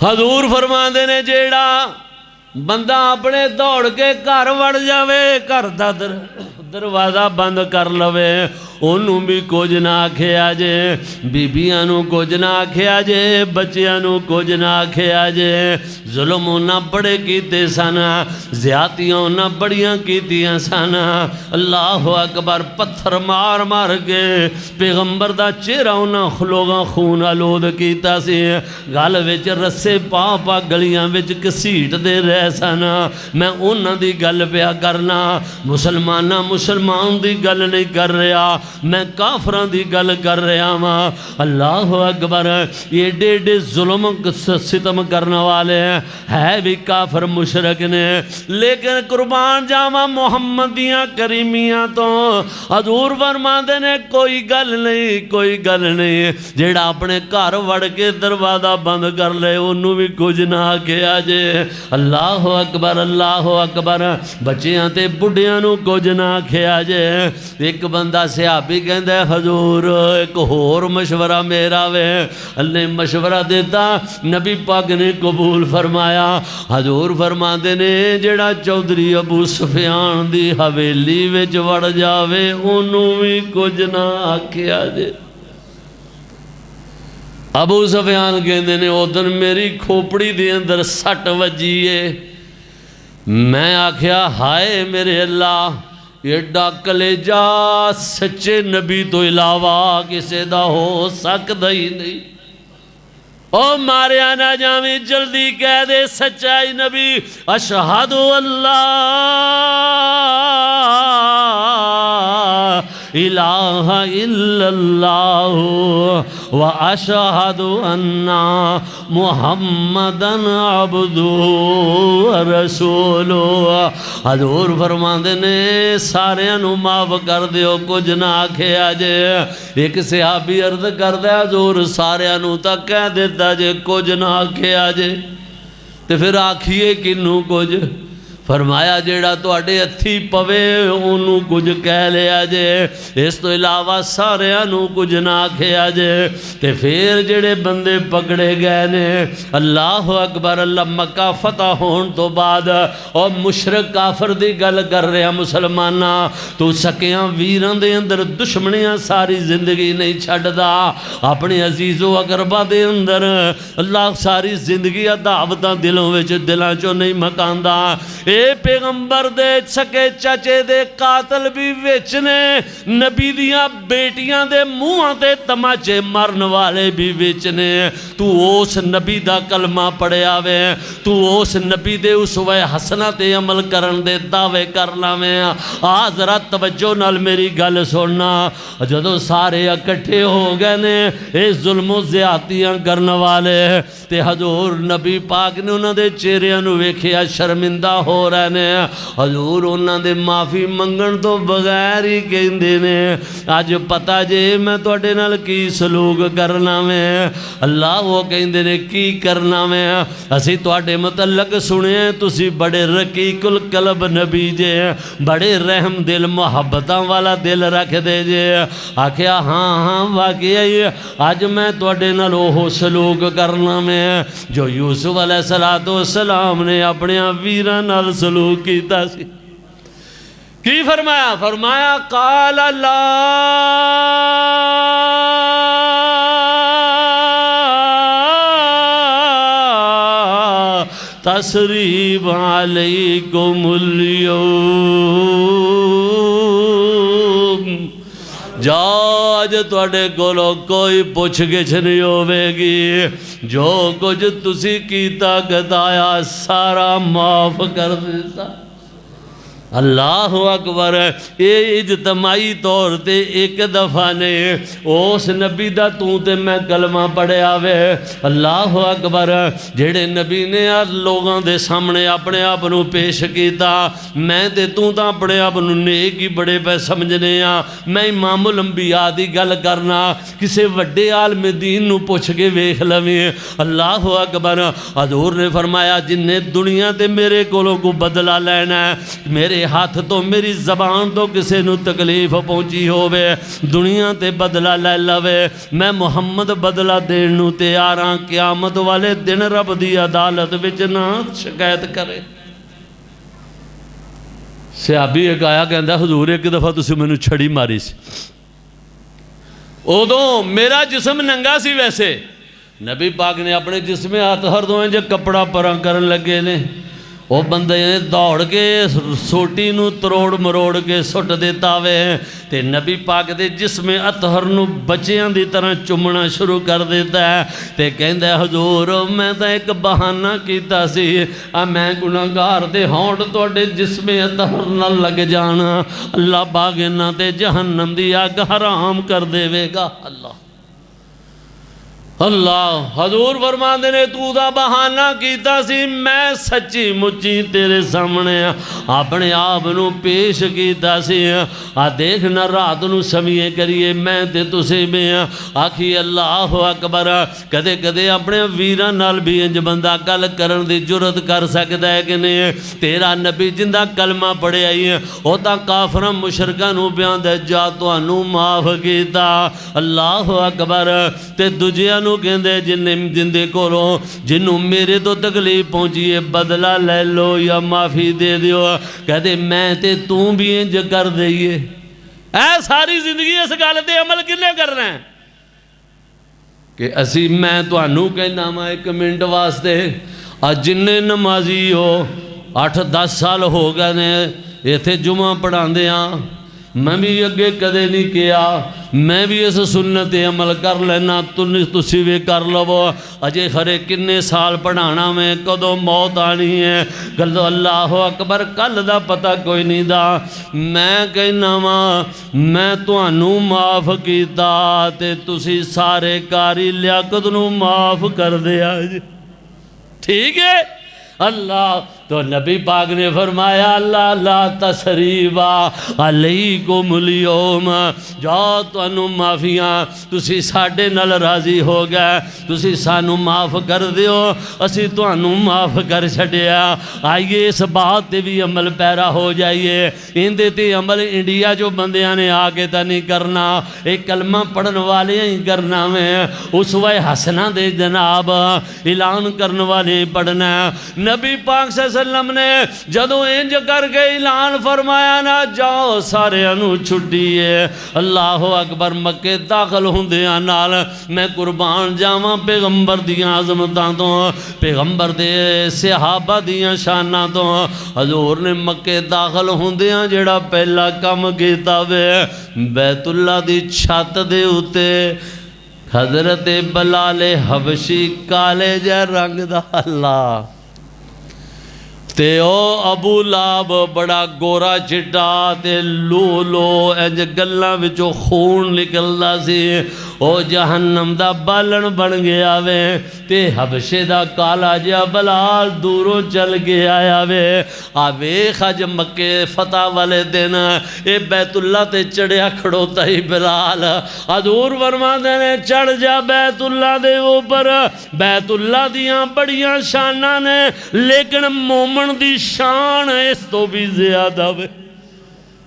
हजूर फरमांदे ने जेड़ा बंदा अपने दौड़ के घर वड़ जावे घर का दरवाज़ा बंद कर लवे ओनू भी कुछ ना आखिया जे, बीबियां नू कुछ ना आखिया जे, बच्चियां नू कुछ ना आखिया जे। जुल्म उन्हां बड़े कीते सन, ज़्यादतियां उन्हां बड़ियां कीतियां सन। अल्लाह अकबर पत्थर मार मार के पैगंबर दा चेहरा उन्हां खलोगा खून आलोद कीता सी। गल विच रस्से पा पा गलियां विच घसीटदे रहे सन। मैं उन्हां दी गल पिया करना, मुसलमान दी गल नहीं कर रहा, मैं काफरां दी गल कर रहा वां। अल्लाह अकबर एडे एडे जुल्म सितम करने वाले है भी काफर मुशरक ने, लेकिन कुर्बान जावा मुहम्मद दियां करीमियां तो। हजूर फरमांदे ने कोई गल नहीं कोई गल नहीं, जेड़ा अपने घर वड़ के दरवाज़ा बंद कर ले ओनू भी कुछ ना आखिया जे। अल्लाह अकबर बच्चियां ते बुढ़ियां नू कुछ ना आखिया जे। एक बंदा सहाबी कहंदा हजूर एक होर मशवरा मेरा वे। अल्लाह मशवरा देता नबी पाक ने कबूल फरमाया। हजूर फरमाते ने जेड़ा चौधरी अबू सुफियान दी हवेली विच वड़ जावे ओनू भी कुछ ना आखिया जे। अबू सुफियान कहंदे ने उदन मेरी खोपड़ी दे अंदर सट वजी है। मैं आख्या हाय मेरे अल्लाह एडा कलेजा सच्चे नबी तो इलावा किसी दा हो सकता ही नहीं। ओ मारिया ना जावी जल्दी कह दे सच्चाई नबी अशहदु अल्लाह इलाहा इल्लल्लाह व अशहदु अन्ना मुहम्मदन अब्दुहु व रसूलुहु। हजूर फरमांदे ने सारियां नू माफ कर दियो कुछ ना आखिया जे। एक सहाबी अर्ज करदा हजूर सारियां नू तां कह दिता जे कुछ ना आखिया जे ते फिर आखिए किनू कुछ। फरमाया जेड़ा तुहाडे हत्थी पवे ओनू कुछ कह लिया जे, इस तो इलावा सारिਆਂ नू कुछ ना आखिया जे। ते फिर जेड़े बंदे पकड़े गए ने, अल्लाह अकबर, अल्लाह मक्का फतह होने तो बाद और मुशरक काफर दी गल कर रहा मुसलमाना, तू सकियां वीरां दे अंदर दुश्मनियां सारी जिंदगी नहीं छड्डदा, अपने अजीज़ो अकरबा दे अंदर अल्लाह सारी जिंदगी अदावतां दिलों विच दिलां चों नहीं मकांदा। ए पैगंबर दे सके चाचे दे कातल भी विच ने, नबी दियां बेटियां दे मूहां ते तमाचे मारन वाले भी विच ने। तू उस नबी दा कलमा पढ़िया वे, तू उस नबी दे उसवे हसना ते अमल करन दे दावे कर लावें। आ जरा तवज्जो नाल मेरी गल सुनना, जदों सारे इकट्ठे हो गए ने ये जुल्मो ज़्यादतियां करन वाले, ते हजूर नबी पाक ने उन्हां दे चेहरिਆਂ ਨੂੰ वेखिया शर्मिंदा हो रहे ने। हजूर उन्हां दे माफ़ी मंगण तो बगैर ही कहंदे ने, अज पता जे मैं तुहाडे नाल की सलूक करना वे। अल्लाह वो कहंदे ने की करना वे, असीं तुहाडे मुतल्लक सुनिया तुसीं बड़े रकीकुल कल्ब नबी जे, बड़े रहम दिल मुहब्बतां वाला दिल रखदे जे। आखिया हाँ हाँ वाकई अज मैं तुहाडे नाल ओह सलूक करना वे जो यूसुफ अलैहिस्सलाम ने अपने वीरां नाल सलूक कीता सी। की फरमाया? फरमाया काल ला तसरीब अलैकुमुल यौम, जाज तुहाडे कोलों कोई पुछ गिछ नहीं होवेगी, जो कुछ तुसी कीता गदाया सारा माफ कर देता। अल्लाह अकबर। ये इजतमाही तौर पर एक दफ़ा ने उस नबी दा तू ते मैं कलमा पढ़िया वे। अल्लाह अकबर। जेड़े नबी ने लोगों के सामने अपने आप को पेश किया, मैं ते तू तो अपने आप को नेक ही बड़े पे समझने आ। मैं इमामुल अंबिया दी गल करना, किसी वड्डे आलम दीन नूं पुछ के वेख लवें। अल्लाह अकबर। हजूर ने फरमाया जिन्हें दुनिया ते मेरे कोलों को बदला लेना है, मेरे हाथ तो मेरी जबान तो किसी को तकलीफ पहुंची होवे, दुनिया ते बदला ले लवे। मैं मुहम्मद बदला देन नूं तैयार हाँ, क़यामत वाले दिन रब दी अदालत विच ना शिकायत करे। सहाबी एक आया कहता हजूर एक दफ़ा तुसीं मैनूं छड़ी मारी सी, उदों मेरा जिस्म नंगा सी। वैसे नबी पाक ने अपने जिस्म हाथ हर दोवें जो कपड़ा परां करन लगे ने, वो बंदे ने दौड़ के सोटी नूं तरोड़ मरोड़ के सुट दिता वे, ते नबी पाक दे जिस्म अतहर नूं बच्चियां दी तरह चुमना शुरू कर दिता है। ते कहंदा हजूर मैं तो एक बहाना कीता सी, मैं गुनाहगार ते होंठ तुहाडे जिस्म अतहर नाल लग जाना, अल्लाह पाक इन्हां ते जहन्नम दी अग हराम कर देवेगा। अल्लाह अल्लाह। हजूर फरमांदे ने तू दा बहाना कीता सी, मैं सच्ची मुच्ची तेरे सामने अपने आप नूं पेश कीता सी। आ देख ना रात नूं समीए करिए मैं ते तुसीं में आखी अल्लाह अकबर। कदे कदे अपने वीरां नाल भी इंज बंदा गल करन दी जुरत कर सकदा है कि नहीं? तेरा नबी जिंदा कलमा पढ़िया ही वो तो काफरां मुशरकां नूं बयानदा जा तुहानूं माफ कीता। अल्लाह अकबर। ते दूजियां कहते जिन्हें जिंदे कोलों जिन्हों मेरे तो तकलीफ पहुंची है बदला ले लो या माफ़ी दे दियो, कहते मैं ते तू भी इंज कर दईए। ऐ सारी जिंदगी इस गल ते अमल किन्ने करना है कि असी मैं तुहानू कहना वा एक मिनट वास्ते अज जिन्ने नमाजी हो 8-10 साल हो गए ने इत्थे जुमा पढ़ाते हाँ, मैं भी अगे कदे नहीं किया, मैं भी इस सुन्नत अमल कर लेना, तुसी भी कर लवो। अजे खरे किन्ने साल पढ़ाना मैं, कदों मौत आनी है, कदों अल्लाह अकबर कल दा पता कोई नहीं दा। मैं कहना वा मैं तुहानू माफ़ कीता ते तुसी सारे कारी लियाकत नू माफ़ कर दिया। ठीक है अल्लाह तो नबी पाक ने फरमाया अल्लाह ला तसरीबा अलैकुमुल यौम, जाओ तुहानू माफियाँ, तुसी साडे नाल राजी हो गए, तुसी सानू माफ़ कर दियो, असी तुहानू माफ़ कर छड्या। आइए इस बात ते भी अमल पैरा हो जाइए। इंदे ते अमल इंडिया जो बंदियां ने आके तो नहीं करना, एक कलमा पढ़न वाले ही करना में, उसवा हसना दे जनाब ऐलान करने वाले पढ़ना। नबी पाक सल्लम ने जदों इंज करके ऐलान फरमाया ना, जाओ सारिਆਂ ਨੂੰ छुट्टी है, अल्लाह अकबर, मक्के दाखिल होंदियां नाल मैं कुर्बान जावां पैगंबर दियां अजमतां तो, पैगंबर दे सहाबा दियां शानां तो। हजूर ने मक्के दाखिल होंदियां जेड़ा पहला काम कीता वे, बैतुल्ला दी छत दे उत्ते हजरत बलाले हबशी काले जै रंग दा अल्लाह ते ओ अबू लाब बड़ा गोरा चिट्टा ते लो लो इंज गल्लां विचों खून निकलदा सी, ओ जहन्नम दा बालन बन गया वे। ते हबशे दा काला जिहा बलाल दूरों चल के आया वे। आ वेख अज मक्के फतह वाले दिन ये बैतुल्ला ते चढ़िया खड़ोता ही बिलाल। हजूर फरमांदे ने चढ़ जा बैतुल्ला दे उपर, बैतुल्ला दियां बड़ियां शानां ने, लेकिन मोमन दी शान इस तो भी ज्यादा वे।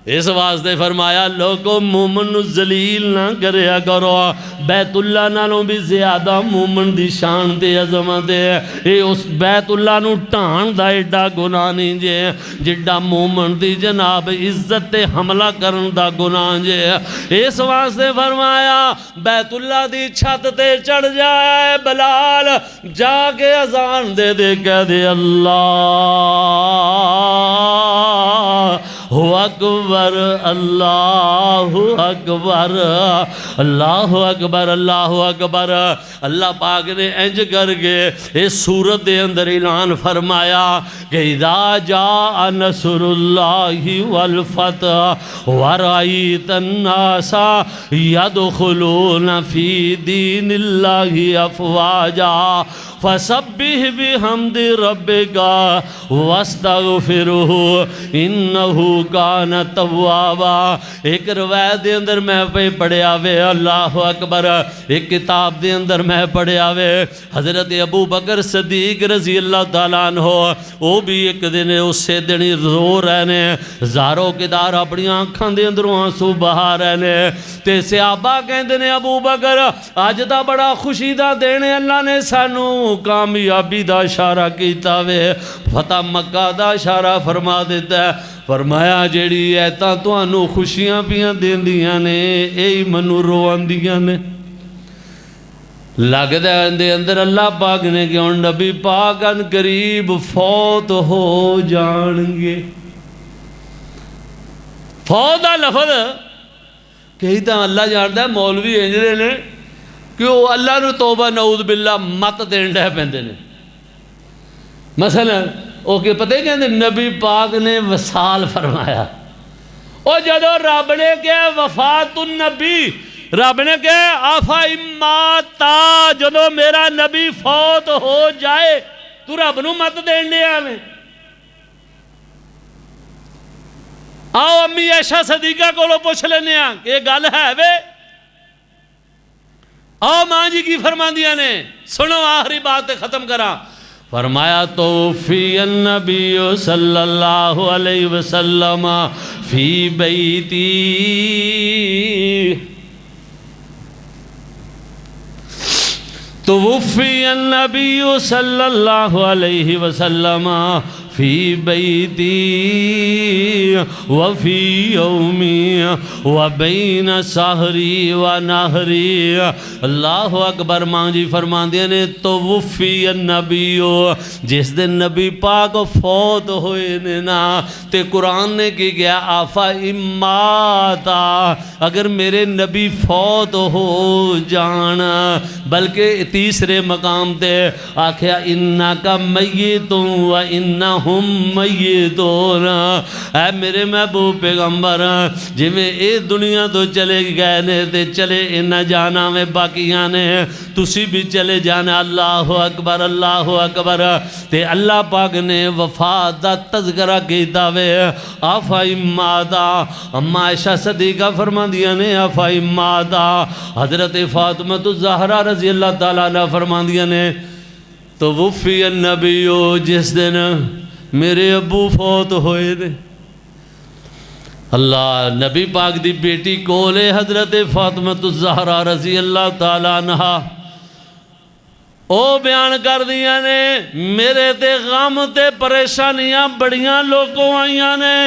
इस वास्ते फरमाया लोगों मोमन नू जलील ना करया करो, बैतुल्ला नालों भी ज्यादा मोमन दी शान ते अजमत है। ये उस बैतुल्ला नू ढाण दा एडा गुनाह नहीं जे जिड्डा मोमन दी जनाब इज्जत ते हमला करन दा गुनाह जे। इस वास्ते फरमाया बैतुल्ला दी छत ते चढ़ जाए बलाल, जाके अजान दे दे कह दे अल्लाह अकबर अल्लाह अकबर अल्लाह अकबर अल्लाह अकबर। अल्लाह पाक ने इंज करके इस सूरत के अंदर ऐलान फरमाया कि इज़ा जा नसरुल्लाहि वल फतह वरअयतन नासा यदखुलूना फी दीनिल्लाहि अफवाजा फसब्बिह बिहम्दि रब्बिका वस्तगफिरहु इन्नहु कान तव्वाबा। एक रवायत के अंदर मैं पे पढ़िया वे अल्लाह अकबर, एक किताब के अंदर मैं पढ़िया वे हज़रत अबू बकर सदीक रजी अल्लाह तआला अन्हो, वो भी एक दिन उस दिन ही रो रहे ने, ज़ारो किदार अपनी अखां दे अंदरों आंसू बहा रहे ने। ते सहाबा कहते ने अबू बकर अज दा बड़ा खुशी दा दिन है, अल्लाह ने सानू कामयाबी दा इशारा कीता वे, फतह मक्का दा इशारा फरमा दिता है। फरमाया जेड़ी ऐतां तुहानू खुशियां पियां देंदियां ने यही मनु रोआंदियां ने। लगदा इहदे अंदर अल्लाह पाक ने कि हुण नबी पाक अन करीब फौत हो जाणगे। फौत दा लफज कई तां अल्लाह जानदा, मौलवी इंजदे ने कि वो अल्लाह नू तौबा नऊद बिल्ला मत देण लग पैंदे ने। मसलन वो कि पता ही कहते नबी पाक ने वसाल फरमाया, और जदों रब ने कहा वफातुन नबी, रब ने कहा आफा इमाता, जदों मेरा नबी फौत हो जाए तू रब नू मत देण दे आवे। आओ अम्मी ऐशा सदीका कोलों पूछ लेने कि गल है वे। आओ मां जी की फरमांदियां ने, सुनो आखिरी बात खत्म करा। फरमाया तौफ़ियन नबी सल्लल्लाहु अलैहि वसल्लम फी बैती, तौफ़ियन नबी सल्लल्लाहु अलैहि वसल्लम फी बैती वफ़ी यौमी व बैन सहरी व नहरी। अल्लाह अकबर। मां जी फरमांदे ने तो वफ़ी नबीओ, जिस दिन नबी पाक फौत होए ने ना, ते कुरान ने की गया आफा इमाता, अगर मेरे नबी फौत हो जान, बल्कि तीसरे मकाम ते आख्या इन्ना का मैयतुन व इन्ना हुम मय्यितून। ऐ मेरे महबूब पैगंबर जिवें ये दुनिया तो चले गए ने ते चले इन्ना जाना वे बाकियां ने तुसी भी चले जाना। अल्लाह अकबर अल्लाह अकबर। ते अल्लाह पाक ने वफात दा तज़किरा कीता वे। आफाई मादा अम्मा आयशा सदीका फरमांदियां ने आफाई मादा हज़रत फातिमा तो ज़हरा रज़ी अल्लाह ताला अन्हा फरमांदियां ने तो वफ़ी नबी जिस दिन मेरे अबू फौत होए ने। अल्लाह नबी पाक दी बेटी कोल है हज़रत फातिमा तो ज़हरा रज़ी अल्लाह ताला अन्हा ओ बयान कर दिया ने मेरे ते गम ते परेशानियां बड़ियां लोगों आईयां ने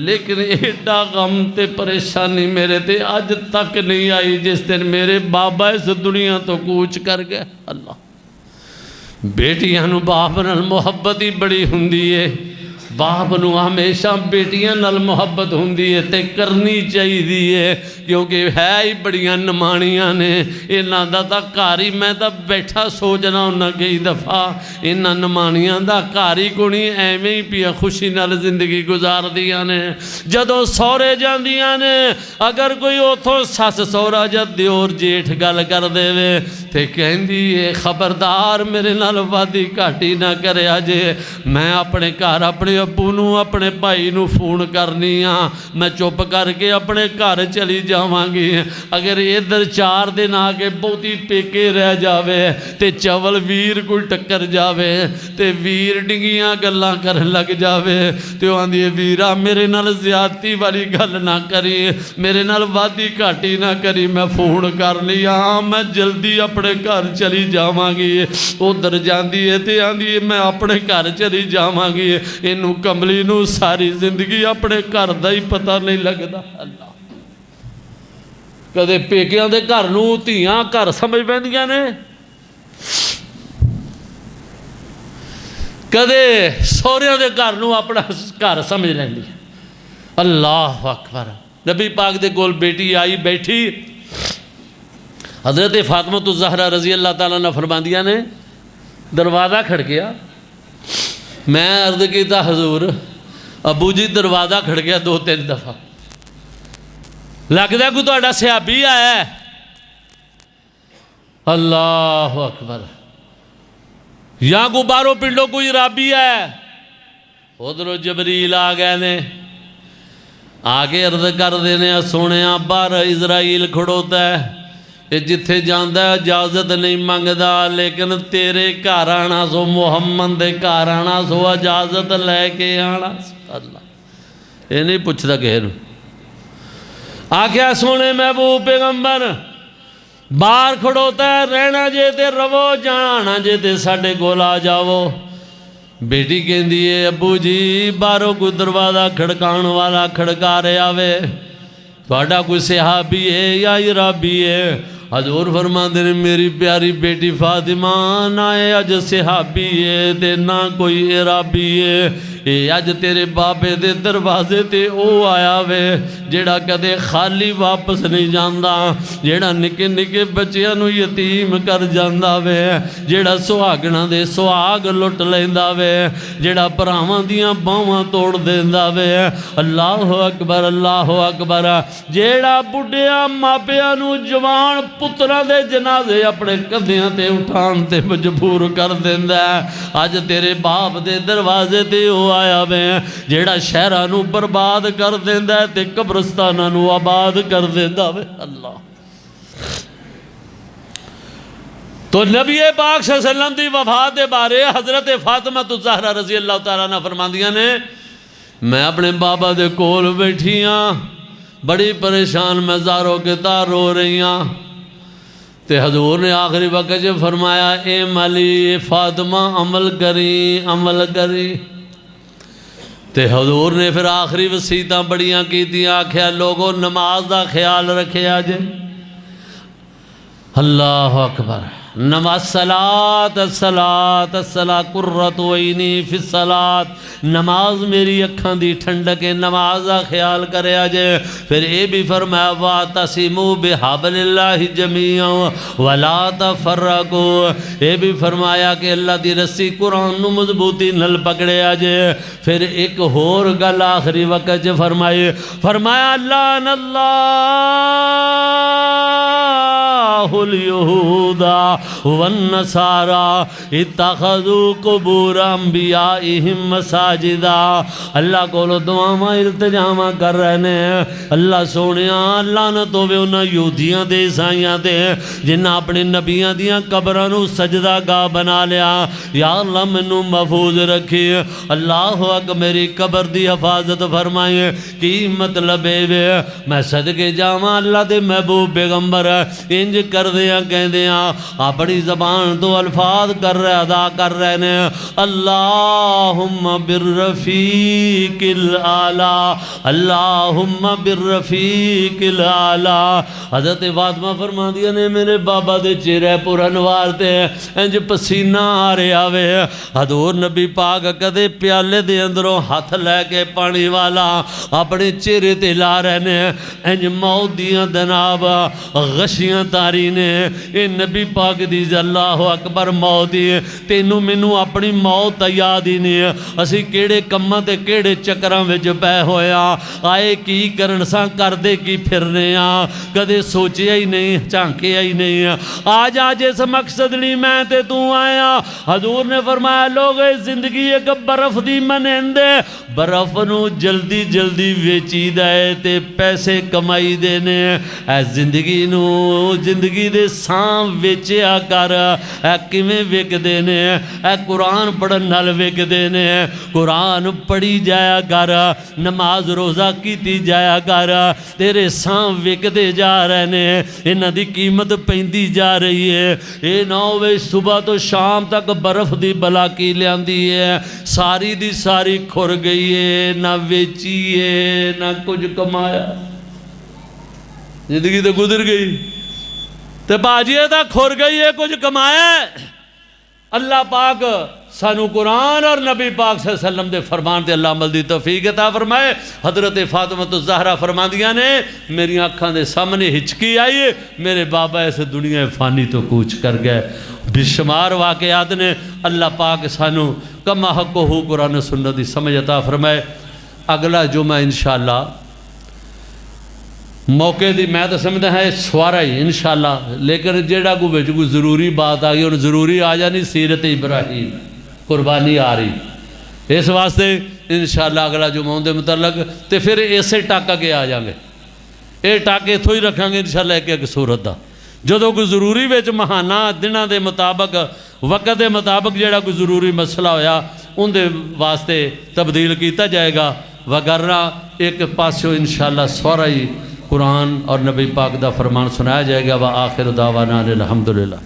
लेकिन एडा गम ते परेशानी मेरे ते अज तक नहीं आई जिस दिन मेरे बाबा इस दुनिया तो कूच कर गए। अल्लाह बेटियां नूं बाप नाल मुहब्बत ही बड़ी हुंदी है। बाप नूं हमेशा बेटियां नाल मुहब्बत हुंदी है ते करनी चाहिए क्योंकि है ही बड़ियां नमाणियां ने। इन्हां दा तां घर ही मैं तां बैठा सोचना हुन्ना कई दफ़ा इन्हां नमाणियां दा घर ही कोई एवें ही पिया खुशी नाल जिंदगी गुजारदियां ने। जदों सौरे जांदियां ने अगर कोई उथों सस सौरा जां दिओर जेठ गल कर देवे ते कहंदी है खबरदार मेरे नाल वादी घाटी ना करिया जे मैं अपने घर अपने अब्बू नूं अपने भाई नूं फोन करनी आ मैं चुप करके अपने घर चली जावांगी। अगर इधर 4 दिन आके बहुती पेके रह जावे ते चवल वीर कोई टक्कर जावे ते वीर डिंगियां गल्लां करन लग जावे ते ओह आंदी वीरा मेरे नाल ज़्यादती वाली गल ना करी मेरे नाल वादी घाटी ना करी मैं फोन कर लिया मैं जल्दी अपने घर चली जावांगी। उधर जांदी है ते आंदी मैं अपने घर चली जावांगी। इनू कमली नू सारी जिंदगी अपने घर का ही पता नहीं लगता। अल्लाह कदे पेकियां दे घर नू धीआं घर समझ पैंदियां ने कदे सौहरियां दे घर नू अपना घर समझ लैंदी। अल्लाह अकबर। नबी पाक दे कोल बेटी आई बैठी हज़रत फातिमा तो ज़हरा रज़ी अल्लाह ताला अन्हा फरमांदियां ने दरवाज़ा खड़किया मैं अर्ज़ किया हजूर अबू जी दरवाज़ा खड़किया 2-3 दफ़ा लगता कोई तुहाडा सिहाबी आया। अल्लाह अकबर। या को बाहरों पिंडों कोई राबी है। उधरों जबरील आ गए ने आके अर्ज कर देने सोने बाहर इजराइल खड़ोता है ये जिथे जाता है इजाजत नहीं मंगता लेकिन तेरे घर आना सो मुहम्मद के घर आना सो इजाजत लैके आना। अल्लाह ये नहीं पूछता किसी नूं। आख्या सोने महबूब पैगंबर बाहर खड़ोता है रहना जे ते रवो जाना जे ते साडे कोल आ जावो। बेटी कहती है अबू जी बाहरों कोई दरवाज़ा खड़काने वाला खड़का रहा वे तुहाडा कोई सहाबी है या इराबी है। हजूर फरमाते ने मेरी प्यारी बेटी फातिमा ना अज सहाबी है ते ना कोई इराबी है ये अज तेरे बाबे दे दरवाजे ते ओ आया वे जेड़ा कदे खाली वापस नहीं जाता जेड़ा निके निके बच्चियां नूं यतीम कर जांदा वे जेड़ा सुहागणां दे सुहाग लुट लैंदा वे जेड़ा भरावां दियां बाहां तोड़ देंदा वे। अल्लाह अकबर। जेड़ा बुढ़िया मापियां नूं जवान पुत्रां दे जनाजे अपने कंधियां ते उठाण ते मजबूर कर देंदा अज तेरे बाप दे दरवाजे ते ओ आया वे जेड़ा शहरां नूं बर्बाद कर देंदा ते कब्रस्तानां नूं आबाद कर देंदा वे। अल्लाह तो नबी पाक सल्लल्लाहु अलैहि वसल्लम दी वफात के बारे हज़रत फातिमा तो ज़हरा रज़ी अल्लाह तआला अन्हा फरमांदियां ने मैं अपने बाबा दे कोल बैठी हाँ बड़ी परेशान मैं ज़ारो के तार रो रही हाँ ते हजूर ने आखिरी वक्त च फरमाया ए मली फातिमा अमल करी ते हजूर ने फिर आखिरी वसीयतां बड़ियां कीतियां आख्या लोगों नमाज का ख्याल रखे जे। अल्लाह अकबर। नमाज सलात सलात सला कुर्रतु ऐनी फिस सलात, नमाज मेरी अखां दी ठंडक है, नमाज का ख्याल करे जे। फिर ये भी फरमाया वातसिमू बिहाब्लिल्लाहि जमीअन वला तफर्रकू, ये भी फरमाया कि अल्लाह दी रस्सी कुरान नू मजबूती नल पकड़े जे। फिर एक होर गल आखिरी वक्त च फरमाया अल्लाह अल्लाहुल यहूदा वन्नसारा इत्तखज़ू कुबूर अंबियाइहिम मसाजिदा। अल्लाह कोलो दुआवां इल्तिजामा कर रहे ने, अल्लाह सोने लानत होवे उन्हां यहूदियां दे ईसाइयां ते जिन्हां अपने नबियां दियां कबरां नूं सजदा गाह बना लिया। या अल्लाह मैनू महफूज रखी, अल्लाह अक मेरी कबर दी हिफाजत फरमाए। की मतलब है मैं सदके जावां अल्लाह दे महबूब पैगंबर इंज करदे कहंदे अपनी ज़बान तो अल्फाज कर रहे अदा कर रहे ने अल्लाहुम्मा बिर्रफीकिल आला, अल्लाहुम्मा बिर्रफीकिल आला। हज़रत फातिमा फरमांदियां ने मेरे बाबा दे चेहरे पुरन वारते इंज पसीना आ रहा वे। हजूर नबी पाक कदे प्याले दे अंदरों हथ लैके पानी वाला अपने चेहरे ते ला रहे ने, इंज मौत दियां जनाब गशियां तारी ने। ये नबी पाक दी अल्लाह अकबर मौत ही तेनू मैनू अपनी मौत याद ही नहीं है। असी केड़े कम्मां ते केड़े चक्करां विच पै होया, आए की करन सा करदे की फिरने आ, कदे सोचिया ही नहीं झांकिया ही नहीं। आज आज इस मकसद नहीं मैं ते तू आया। हजूर ने फरमाया लोग जिंदगी एक बर्फ दी मनेंदे, बर्फ नू जल्दी जल्दी वेची दे ते पैसे कमाई देने। जिंदगी नू जिंदगी दे सां वेचिया कर, किवें विकदे ने, कुरान पढ़न नाल विकदे ने। कुरान पढ़ी जाया कर, नमाज रोज़ा कीती जाया कर, तेरे सां विकदे जा रहे ने, इन्हां दी कीमत पैंदी जा रही है। ये ना होवे सुबह तो शाम तक बर्फ दी बला की लियांदी है, सारी दी सारी खुर गई है, ना वेची है ना कुछ कमाया, जिंदगी तो गुजर गई। तो बाजी तो खुर गई है, कुछ कमाया। अल्लाह पाक सानू कुरान और नबी पाक सल्लम दे फरमान ते अल्लाह अमल दी तौफीक अता फरमाए। हजरत फातिमा तो ज़हरा फरमांदियां ने मेरी आँखां दे सामने हिचकी आई, मेरे बाबा इस दुनिया फानी तो कूच कर गए। बेशुमार वाक़यात ने। अल्लाह पाक सानू कमा हक़ हो कुरान सुन्नत दी समझ अता फरमाए। अगला जुमा इंशाअल्लाह मौके दी मैं तो समझदा है सवारा ही इंशाअल्लाह, लेकिन जेड़ा कोई कोई ज़रूरी बात आ गई और ज़रूरी आ जानी सीरत इब्राहीम कुर्बानी आ रही, इस वास्ते इंशाअल्लाह अगला जुमा उनके मुतलक तो फिर इसे टाका के आ जाएंगे। ये टाके इत्थों ही रखांगे इंशाअल्लाह एक एक सूरत का। जो कोई ज़रूरी विच महाना दिनों के मुताबक वक़्त के मुताबक जेड़ा कोई ज़रूरी मसला होया उनके वास्ते तब्दील किया जाएगा, वगरना एक पासों इंशाअल्लाह सारा ही कुरान और नबी पाक दा फरमान सुनाया जाएगा। व आखिर दावाना अल्हम्दुलिल्लाह।